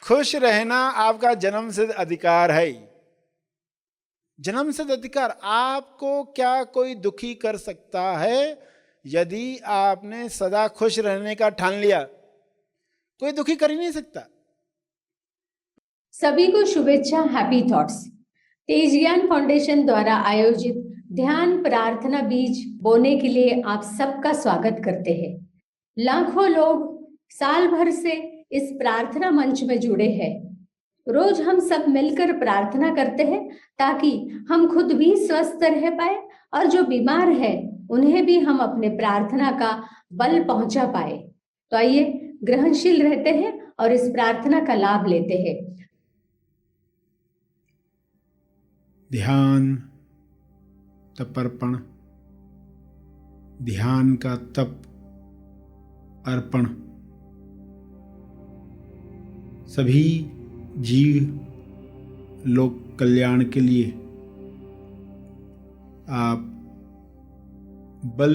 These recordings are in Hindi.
खुश रहना आपका जन्मसिद्ध अधिकार है। जन्मसिद्ध अधिकार। आपको क्या कोई दुखी कर सकता है? यदि आपने सदा खुश रहने का ठान लिया, कोई दुखी कर ही नहीं सकता। सभी को शुभेच्छा। हैप्पी थॉट्स तेज ज्ञान फाउंडेशन द्वारा आयोजित ध्यान प्रार्थना बीज बोने के लिए आप सबका स्वागत करते हैं। लाखों लोग साल भर से इस प्रार्थना मंच में जुड़े हैं। रोज हम सब मिलकर प्रार्थना करते हैं ताकि हम खुद भी स्वस्थ रह पाए और जो बीमार है उन्हें भी हम अपने प्रार्थना का बल पहुंचा पाए। तो आइए ग्रहणशील रहते हैं और इस प्रार्थना का लाभ लेते हैं। ध्यान तपर्पण। ध्यान का तप अर्पण। सभी जीव लोक कल्याण के लिए आप बल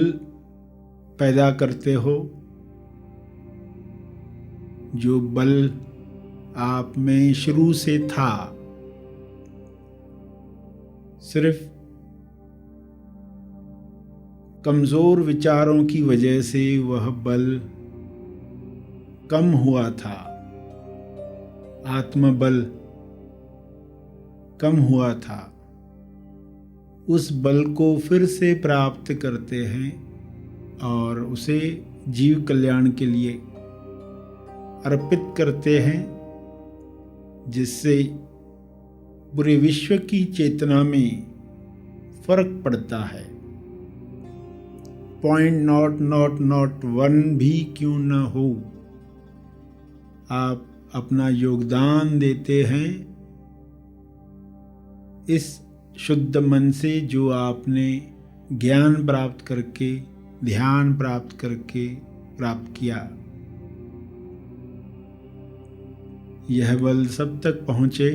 पैदा करते हो। जो बल आप में शुरू से था, सिर्फ कमजोर विचारों की वजह से वह बल कम हुआ था। आत्मबल कम हुआ था। उस बल को फिर से प्राप्त करते हैं और उसे जीव कल्याण के लिए अर्पित करते हैं, जिससे पूरे विश्व की चेतना में फर्क पड़ता है। पॉइंट नॉट वन भी क्यों न हो, आप अपना योगदान देते हैं इस शुद्ध मन से, जो आपने ज्ञान प्राप्त करके, ध्यान प्राप्त करके प्राप्त किया। यह बल सब तक पहुँचे,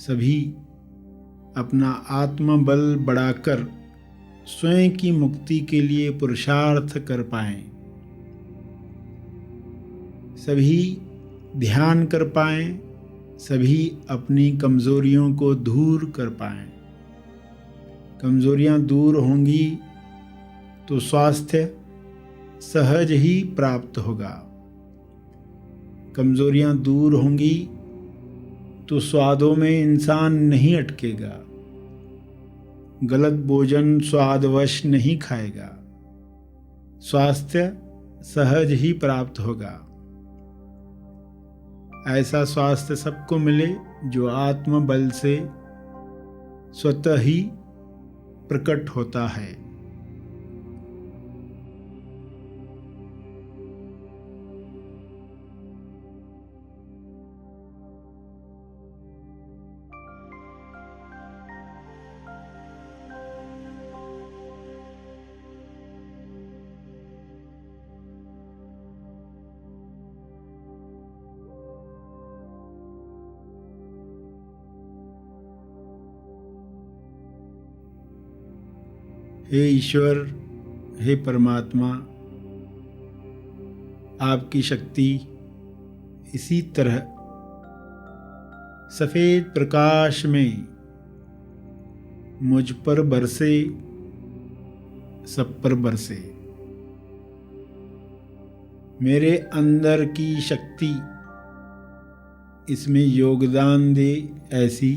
सभी अपना आत्मबल बढ़ाकर स्वयं की मुक्ति के लिए पुरुषार्थ कर पाएं। सभी ध्यान कर पाएं, सभी अपनी कमजोरियों को दूर कर पाएं। कमजोरियां दूर होंगी तो स्वास्थ्य सहज ही प्राप्त होगा। कमजोरियां दूर होंगी तो स्वादों में इंसान नहीं अटकेगा। गलत भोजन स्वादवश नहीं खाएगा। स्वास्थ्य सहज ही प्राप्त होगा। ऐसा स्वास्थ्य सबको मिले जो आत्मबल से स्वतः ही प्रकट होता है। हे ईश्वर, हे परमात्मा, आपकी शक्ति इसी तरह सफ़ेद प्रकाश में मुझ पर बरसे, सब पर बरसे। मेरे अंदर की शक्ति इसमें योगदान दे, ऐसी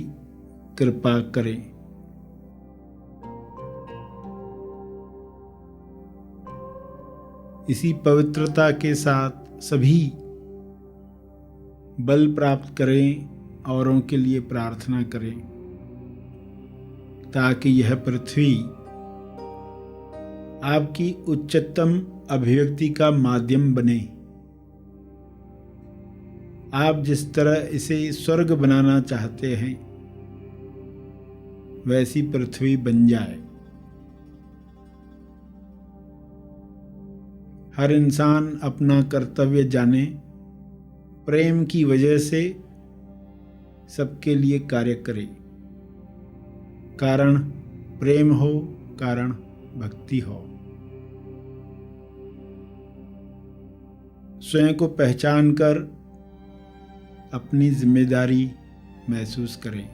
कृपा करें। इसी पवित्रता के साथ सभी बल प्राप्त करें, औरों के लिए प्रार्थना करें, ताकि यह पृथ्वी आपकी उच्चतम अभिव्यक्ति का माध्यम बने। आप जिस तरह इसे स्वर्ग बनाना चाहते हैं, वैसी पृथ्वी बन जाए। हर इंसान अपना कर्तव्य जाने, प्रेम की वजह से सबके लिए कार्य करे। कारण प्रेम हो, कारण भक्ति हो। स्वयं को पहचान कर अपनी जिम्मेदारी महसूस करें।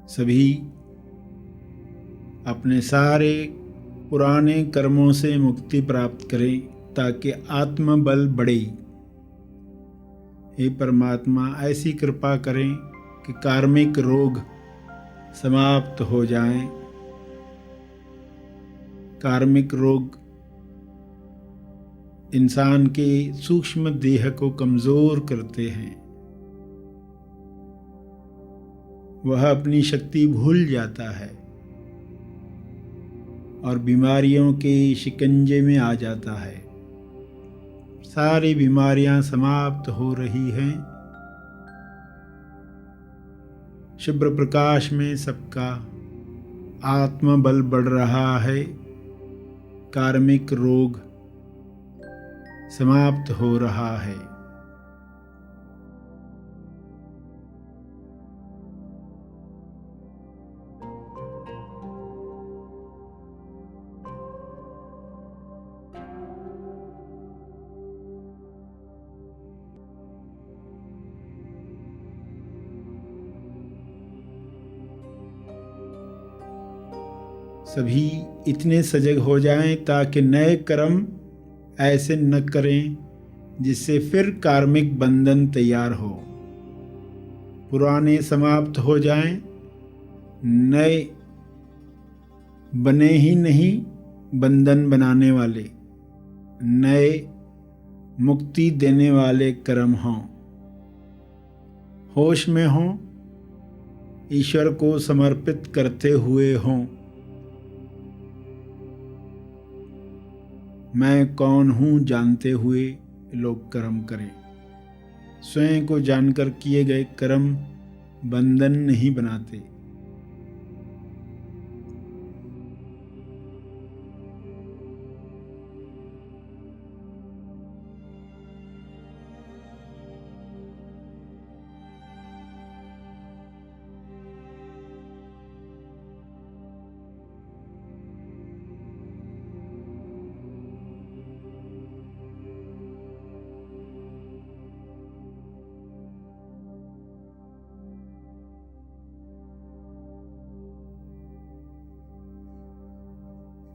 सभी अपने सारे पुराने कर्मों से मुक्ति प्राप्त करें ताकि आत्मबल बढ़े। हे परमात्मा, ऐसी कृपा करें कि कार्मिक रोग समाप्त हो जाएं। कार्मिक रोग इंसान के सूक्ष्म देह को कमजोर करते हैं। वह अपनी शक्ति भूल जाता है और बीमारियों के शिकंजे में आ जाता है। सारी बीमारियां समाप्त हो रही हैं। शुभ्र प्रकाश में सबका आत्मबल बढ़ रहा है। कार्मिक रोग समाप्त हो रहा है। सभी इतने सजग हो जाएं ताकि नए कर्म ऐसे न करें जिससे फिर कार्मिक बंधन तैयार हो। पुराने समाप्त हो जाएं, नए बने ही नहीं बंधन बनाने वाले, नए मुक्ति देने वाले कर्म हों। होश में हों, ईश्वर को समर्पित करते हुए हों। मैं कौन हूँ जानते हुए लोग कर्म करें। स्वयं को जानकर किए गए कर्म बंधन नहीं बनाते।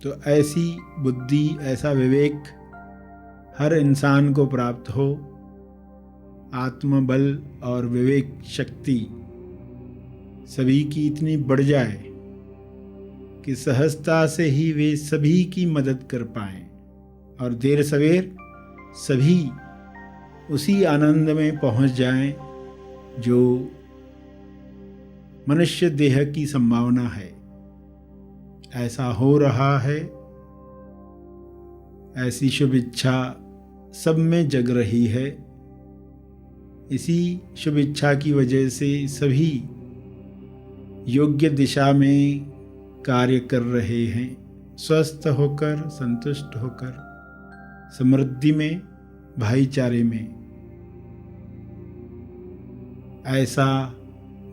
तो ऐसी बुद्धि, ऐसा विवेक हर इंसान को प्राप्त हो। आत्मबल और विवेक शक्ति सभी की इतनी बढ़ जाए कि सहजता से ही वे सभी की मदद कर पाएं और देर सवेर सभी उसी आनंद में पहुंच जाएं जो मनुष्य देह की संभावना है। ऐसा हो रहा है। ऐसी शुभ इच्छा सब में जग रही है। इसी शुभ इच्छा की वजह से सभी योग्य दिशा में कार्य कर रहे हैं। स्वस्थ होकर, संतुष्ट होकर, समृद्धि में, भाईचारे में। ऐसा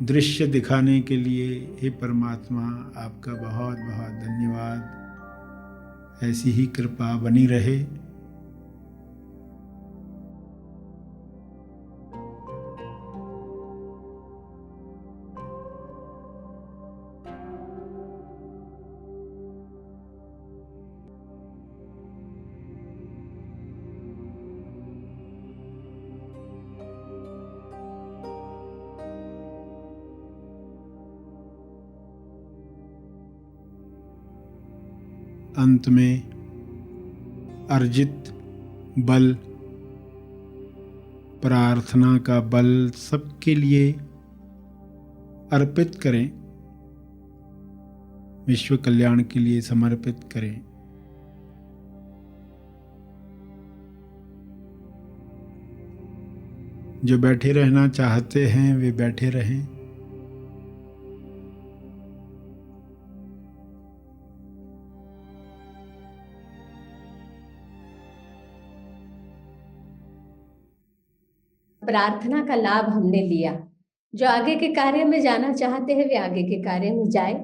दृश्य दिखाने के लिए हे परमात्मा, आपका बहुत बहुत धन्यवाद। ऐसी ही कृपा बनी रहे। अंत में अर्जित बल, प्रार्थना का बल सबके लिए अर्पित करें, विश्व कल्याण के लिए समर्पित करें। जो बैठे रहना चाहते हैं वे बैठे रहें। प्रार्थना का लाभ हमने लिया। जो आगे के कार्य में जाना चाहते हैं वे आगे के कार्य में जाए।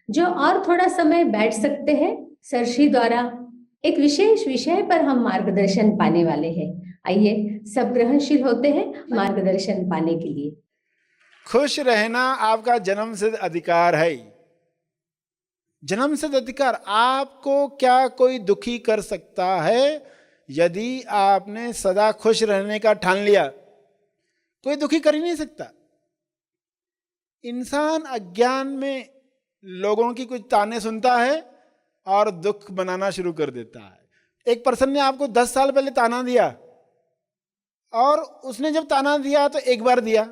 जो और थोड़ा समय बैठ सकते हैं, सरश्री द्वारा एक विशेष विषय पर हम मार्गदर्शन पाने वाले हैं। आइए सब ग्रहणशील होते हैं मार्गदर्शन पाने के लिए। खुश रहना आपका जन्मसिद्ध अधिकार है। जन्मसिद्ध अधिकार। आपको क्या कोई दुखी कर सकता है? यदि आपने सदा खुश रहने का ठान लिया, कोई दुखी कर ही नहीं सकता। इंसान अज्ञान में लोगों की कुछ ताने सुनता है और दुख बनाना शुरू कर देता है। एक पर्सन ने आपको 10 साल पहले ताना दिया और उसने जब ताना दिया तो एक बार दिया,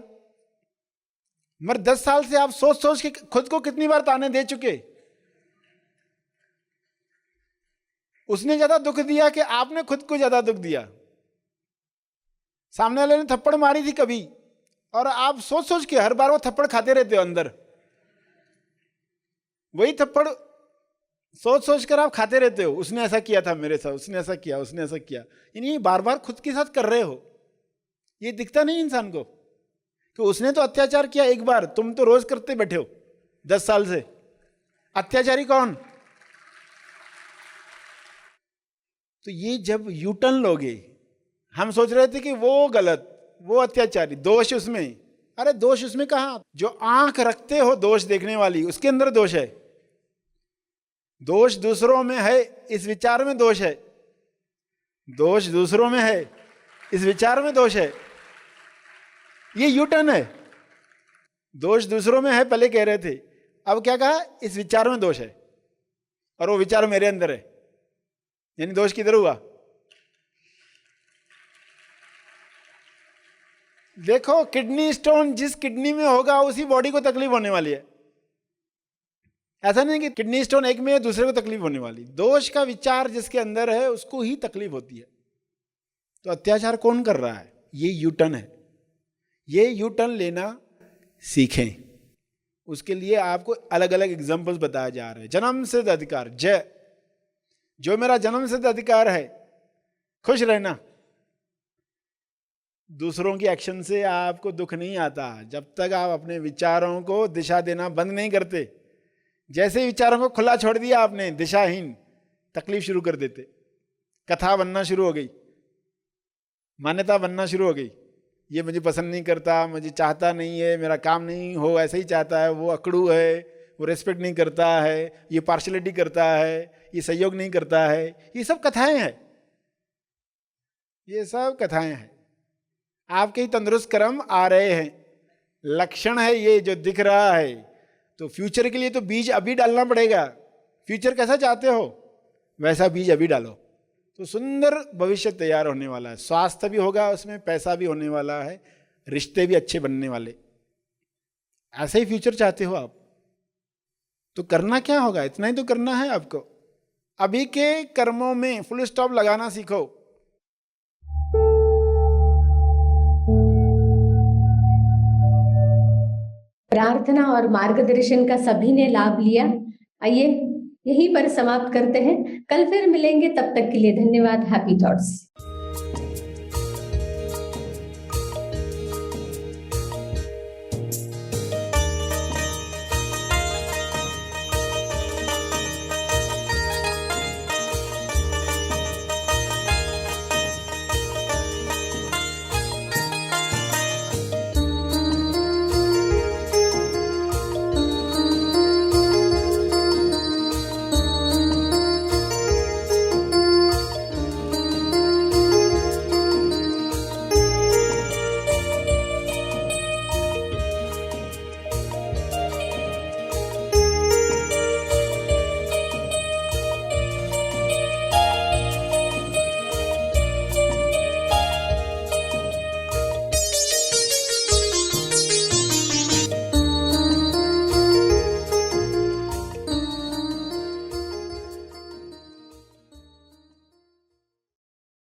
मगर 10 साल से आप सोच सोच के खुद को कितनी बार ताने दे चुके। उसने ज्यादा दुख दिया कि आपने खुद को ज्यादा दुख दिया। सामने वाले ने थप्पड़ मारी थी कभी और आप सोच सोच के हर बार वो थप्पड़ खाते रहते हो अंदर। वही थप्पड़ सोच सोच कर आप खाते रहते हो। उसने ऐसा किया था मेरे साथ, उसने ऐसा किया, उसने ऐसा किया। यानी बार बार खुद के साथ कर रहे हो। ये दिखता नहीं इंसान को कि उसने तो अत्याचार किया एक बार, तुम तो रोज करते बैठे हो 10 साल से। अत्याचारी कौन? तो ये जब यूटर्न लोगे, हम सोच रहे थे कि वो गलत, वो अत्याचारी, दोष उसमें। अरे दोष उसमें कहां? जो आंख रखते हो दोष देखने वाली, उसके अंदर दोष है। दोष दूसरों में है, इस विचार में दोष है। दोष दूसरों में है, इस विचार में दोष है। ये यूटर्न है। दोष दूसरों में है पहले कह रहे थे, अब क्या कहा? इस विचार में दोष है और वो विचार मेरे अंदर है। यानी दोष किधर हुआ? देखो, किडनी स्टोन जिस किडनी में होगा उसी बॉडी को तकलीफ होने वाली है। ऐसा नहीं कि किडनी स्टोन एक में है दूसरे को तकलीफ होने वाली। दोष का विचार जिसके अंदर है उसको ही तकलीफ होती है। तो अत्याचार कौन कर रहा है? ये यूटर्न है। ये यूटर्न लेना सीखें। उसके लिए आपको अलग अलग एग्जाम्पल्स बताए जा रहे हैं। जन्म सिद्ध अधिकार, जय, जो मेरा जन्म सिद्ध अधिकार है खुश रहना। दूसरों की एक्शन से आपको दुख नहीं आता जब तक आप अपने विचारों को दिशा देना बंद नहीं करते। जैसे विचारों को खुला छोड़ दिया आपने, दिशाहीन, तकलीफ शुरू कर देते। कथा बनना शुरू हो गई, मान्यता बनना शुरू हो गई। ये मुझे पसंद नहीं करता, मुझे चाहता नहीं है, मेरा काम नहीं हो ऐसे ही चाहता है, वो अकड़ू है, वो रेस्पेक्ट नहीं करता है, ये पार्शलिटी करता है, ये सहयोग नहीं करता है। ये सब कथाएं हैं, ये सब कथाएं हैं। आपके ही तंदुरुस्त कर्म आ रहे हैं, लक्षण है ये जो दिख रहा है। तो फ्यूचर के लिए तो बीज अभी डालना पड़ेगा। फ्यूचर कैसा चाहते हो वैसा बीज अभी डालो, तो सुंदर भविष्य तैयार होने वाला है। स्वास्थ्य भी होगा उसमें, पैसा भी होने वाला है, रिश्ते भी अच्छे बनने वाले। ऐसे ही फ्यूचर चाहते हो आप, तो करना क्या होगा? इतना ही तो करना है आपको। अभी के कर्मों में फुल स्टॉप लगाना सीखो। प्रार्थना और मार्गदर्शन का सभी ने लाभ लिया। आइए यहीं पर समाप्त करते हैं। कल फिर मिलेंगे, तब तक के लिए धन्यवाद। Happy thoughts.